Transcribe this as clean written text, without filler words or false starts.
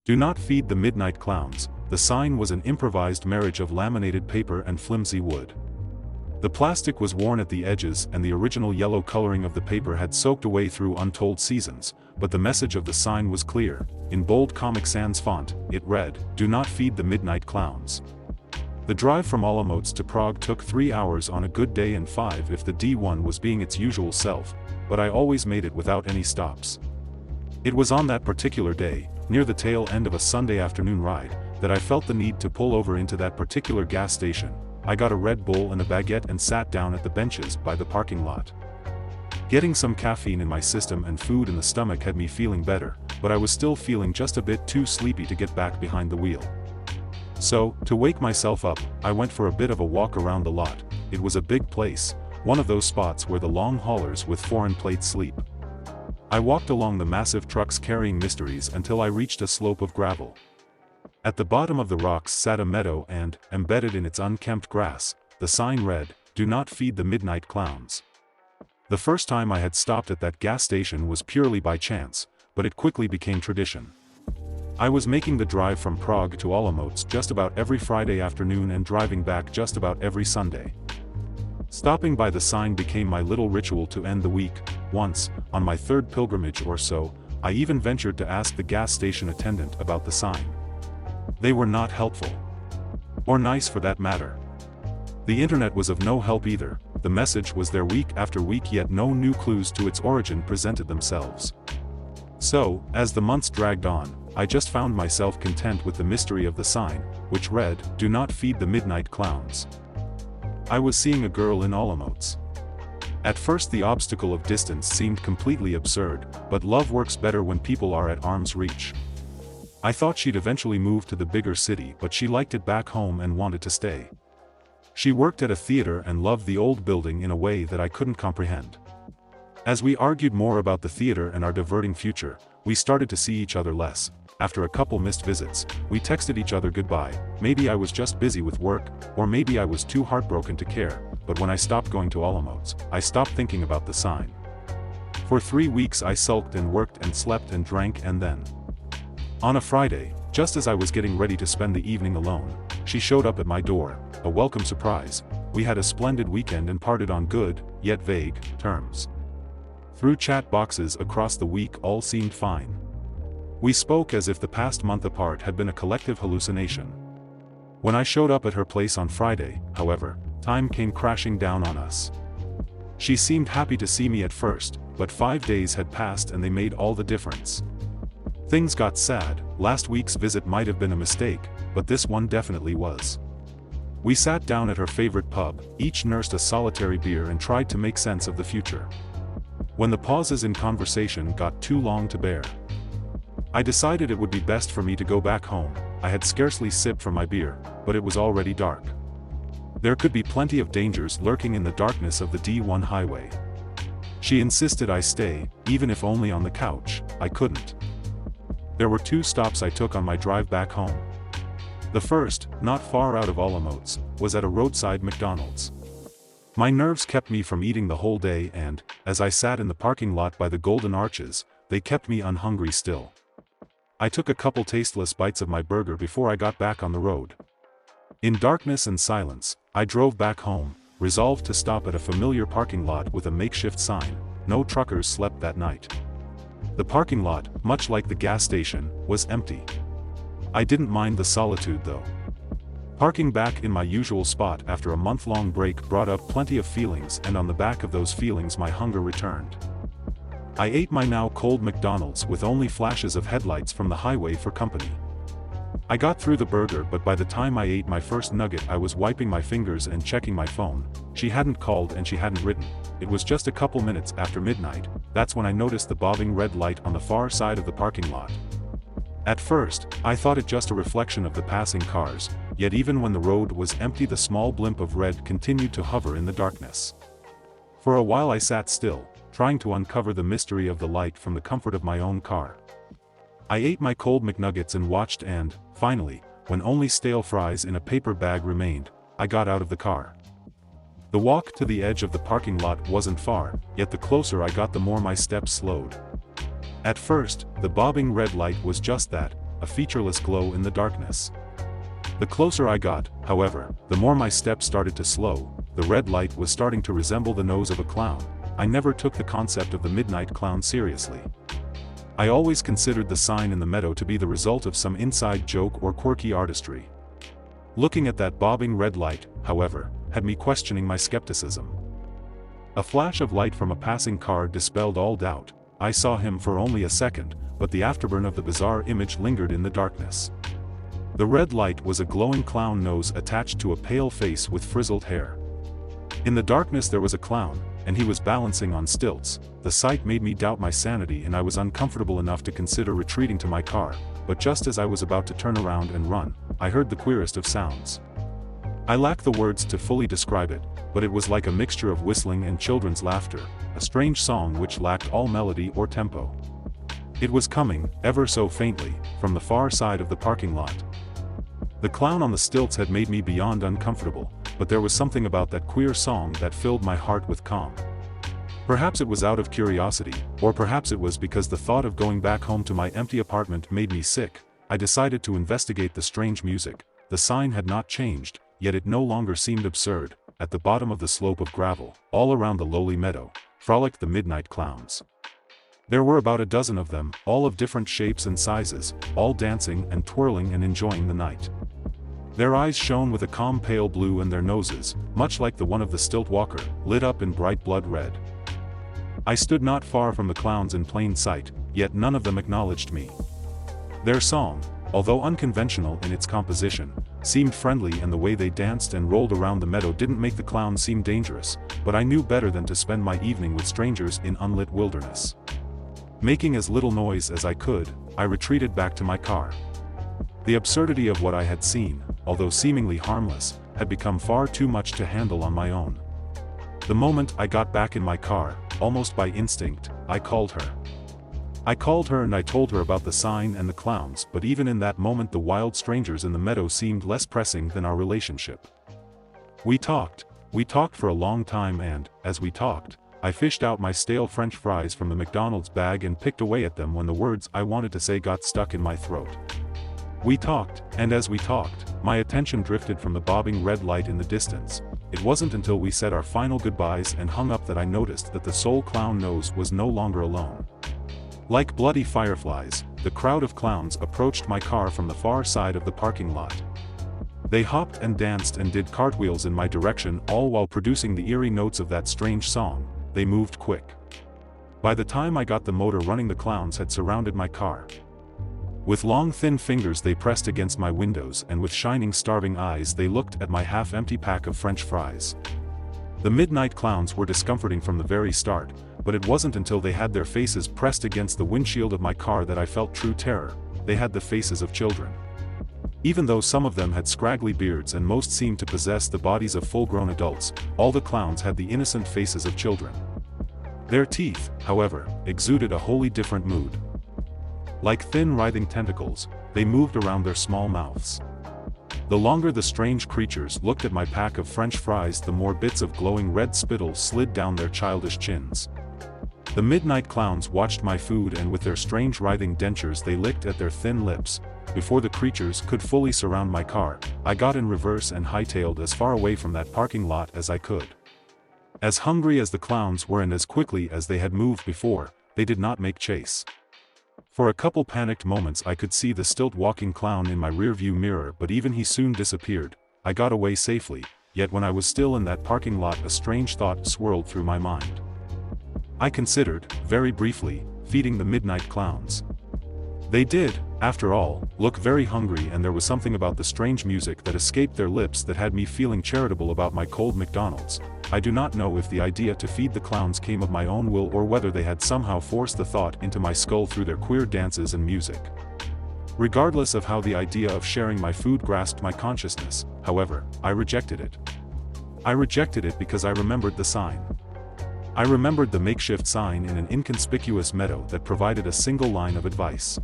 Do not feed the midnight clowns. The sign was an improvised marriage of laminated paper and flimsy wood. The plastic was worn at the edges and the original yellow coloring of the paper had soaked away through untold seasons, but the message of the sign was clear. In bold Comic Sans font, it read, "Do not feed the midnight clowns." The drive from Olomouc to Prague took 3 hours on a good day and 5 if the D1 was being its usual self, but I always made it without any stops. It was on that particular day, near the tail end of a Sunday afternoon ride, that I felt the need to pull over into that particular gas station. I got a Red Bull and a baguette and sat down at the benches by the parking lot. Getting some caffeine in my system and food in the stomach had me feeling better, but I was still feeling just a bit too sleepy to get back behind the wheel. So, to wake myself up, I went for a bit of a walk around the lot. It was a big place, one of those spots where the long haulers with foreign plates sleep. I walked along the massive trucks carrying mysteries until I reached a slope of gravel. At the bottom of the rocks sat a meadow and, embedded in its unkempt grass, the sign read, "Do not feed the midnight clowns." The first time I had stopped at that gas station was purely by chance, but it quickly became tradition. I was making the drive from Prague to Olomouc just about every Friday afternoon and driving back just about every Sunday. Stopping by the sign became my little ritual to end the week. Once, on my third pilgrimage or so, I even ventured to ask the gas station attendant about the sign. They were not helpful. Or nice for that matter. The internet was of no help either. The message was there week after week, yet no new clues to its origin presented themselves. So, as the months dragged on, I just found myself content with the mystery of the sign, which read, "Do not feed the midnight clowns." I was seeing a girl in Olomouc. At first the obstacle of distance seemed completely absurd, but love works better when people are at arm's reach. I thought she'd eventually move to the bigger city, but she liked it back home and wanted to stay. She worked at a theater and loved the old building in a way that I couldn't comprehend. As we argued more about the theater and our diverting future, we started to see each other less. After a couple missed visits, we texted each other goodbye. Maybe I was just busy with work, or maybe I was too heartbroken to care, but when I stopped going to Olomouc, I stopped thinking about the sign. For 3 weeks I sulked and worked and slept and drank, and then, on a Friday, just as I was getting ready to spend the evening alone, she showed up at my door, a welcome surprise. We had a splendid weekend and parted on good, yet vague, terms. Through chat boxes across the week all seemed fine. We spoke as if the past month apart had been a collective hallucination. When I showed up at her place on Friday, however, time came crashing down on us. She seemed happy to see me at first, but 5 days had passed and they made all the difference. Things got sad. Last week's visit might have been a mistake, but this one definitely was. We sat down at her favorite pub, each nursed a solitary beer and tried to make sense of the future. When the pauses in conversation got too long to bear, I decided it would be best for me to go back home. I had scarcely sipped from my beer, but it was already dark. There could be plenty of dangers lurking in the darkness of the D1 highway. She insisted I stay, even if only on the couch. I couldn't. There were 2 stops I took on my drive back home. The first, not far out of Olomouc, was at a roadside McDonald's. My nerves kept me from eating the whole day and, as I sat in the parking lot by the Golden Arches, they kept me unhungry still. I took a couple tasteless bites of my burger before I got back on the road. In darkness and silence, I drove back home, resolved to stop at a familiar parking lot with a makeshift sign. No truckers slept that night. The parking lot, much like the gas station, was empty. I didn't mind the solitude though. Parking back in my usual spot after a month-long break brought up plenty of feelings, and on the back of those feelings my hunger returned. I ate my now cold McDonald's with only flashes of headlights from the highway for company. I got through the burger, but by the time I ate my first nugget I was wiping my fingers and checking my phone. She hadn't called and she hadn't written. It was just a couple minutes after midnight. That's when I noticed the bobbing red light on the far side of the parking lot. At first, I thought it just a reflection of the passing cars, yet even when the road was empty the small blimp of red continued to hover in the darkness. For a while I sat still, trying to uncover the mystery of the light from the comfort of my own car. I ate my cold McNuggets and watched, and, finally, when only stale fries in a paper bag remained, I got out of the car. The walk to the edge of the parking lot wasn't far, yet the closer I got the more my steps slowed. At first, the bobbing red light was just that, a featureless glow in the darkness. The closer I got, however, the more my steps started to slow. The red light was starting to resemble the nose of a clown. I never took the concept of the midnight clown seriously. I always considered the sign in the meadow to be the result of some inside joke or quirky artistry. Looking at that bobbing red light, however, had me questioning my skepticism. A flash of light from a passing car dispelled all doubt. I saw him for only a second, but the afterburn of the bizarre image lingered in the darkness. The red light was a glowing clown nose attached to a pale face with frizzled hair. In the darkness there was a clown, and he was balancing on stilts. The sight made me doubt my sanity, and I was uncomfortable enough to consider retreating to my car, but just as I was about to turn around and run, I heard the queerest of sounds. I lack the words to fully describe it, but it was like a mixture of whistling and children's laughter, a strange song which lacked all melody or tempo. It was coming, ever so faintly, from the far side of the parking lot. The clown on the stilts had made me beyond uncomfortable, but there was something about that queer song that filled my heart with calm. Perhaps it was out of curiosity, or perhaps it was because the thought of going back home to my empty apartment made me sick. I decided to investigate the strange music. The sign had not changed, yet it no longer seemed absurd. At the bottom of the slope of gravel, all around the lowly meadow, frolicked the midnight clowns. There were about a dozen of them, all of different shapes and sizes, all dancing and twirling and enjoying the night. Their eyes shone with a calm pale blue, and their noses, much like the one of the stilt walker, lit up in bright blood red. I stood not far from the clowns in plain sight, yet none of them acknowledged me. Their song, although unconventional in its composition, seemed friendly, and the way they danced and rolled around the meadow didn't make the clowns seem dangerous, but I knew better than to spend my evening with strangers in unlit wilderness. Making as little noise as I could, I retreated back to my car. The absurdity of what I had seen, although seemingly harmless, had become far too much to handle on my own. The moment I got back in my car, almost by instinct, I called her. I called her and I told her about the sign and the clowns, but even in that moment the wild strangers in the meadow seemed less pressing than our relationship. We talked for a long time, and, as we talked, I fished out my stale French fries from the McDonald's bag and picked away at them when the words I wanted to say got stuck in my throat. We talked, and as we talked, my attention drifted from the bobbing red light in the distance. It wasn't until we said our final goodbyes and hung up that I noticed that the sole clown nose was no longer alone. Like bloody fireflies, the crowd of clowns approached my car from the far side of the parking lot. They hopped and danced and did cartwheels in my direction, all while producing the eerie notes of that strange song. They moved quick. By the time I got the motor running, the clowns had surrounded my car. With long thin fingers they pressed against my windows, and with shining starving eyes they looked at my half-empty pack of French fries. The midnight clowns were discomforting from the very start, but it wasn't until they had their faces pressed against the windshield of my car that I felt true terror. They had the faces of children. Even though some of them had scraggly beards and most seemed to possess the bodies of full-grown adults, all the clowns had the innocent faces of children. Their teeth, however, exuded a wholly different mood. Like thin writhing tentacles, they moved around their small mouths. The longer the strange creatures looked at my pack of French fries, the more bits of glowing red spittle slid down their childish chins. The midnight clowns watched my food, and with their strange writhing dentures they licked at their thin lips. Before the creatures could fully surround my car, I got in reverse and hightailed as far away from that parking lot as I could. As hungry as the clowns were and as quickly as they had moved before, they did not make chase. For a couple panicked moments I could see the stilt-walking clown in my rearview mirror, but even he soon disappeared. I got away safely, yet when I was still in that parking lot a strange thought swirled through my mind. I considered, very briefly, feeding the midnight clowns. They did, after all, look very hungry, and there was something about the strange music that escaped their lips that had me feeling charitable about my cold McDonald's. I do not know if the idea to feed the clowns came of my own will or whether they had somehow forced the thought into my skull through their queer dances and music. Regardless of how the idea of sharing my food grasped my consciousness, however, I rejected it. I rejected it because I remembered the sign. I remembered the makeshift sign in an inconspicuous meadow that provided a single line of advice.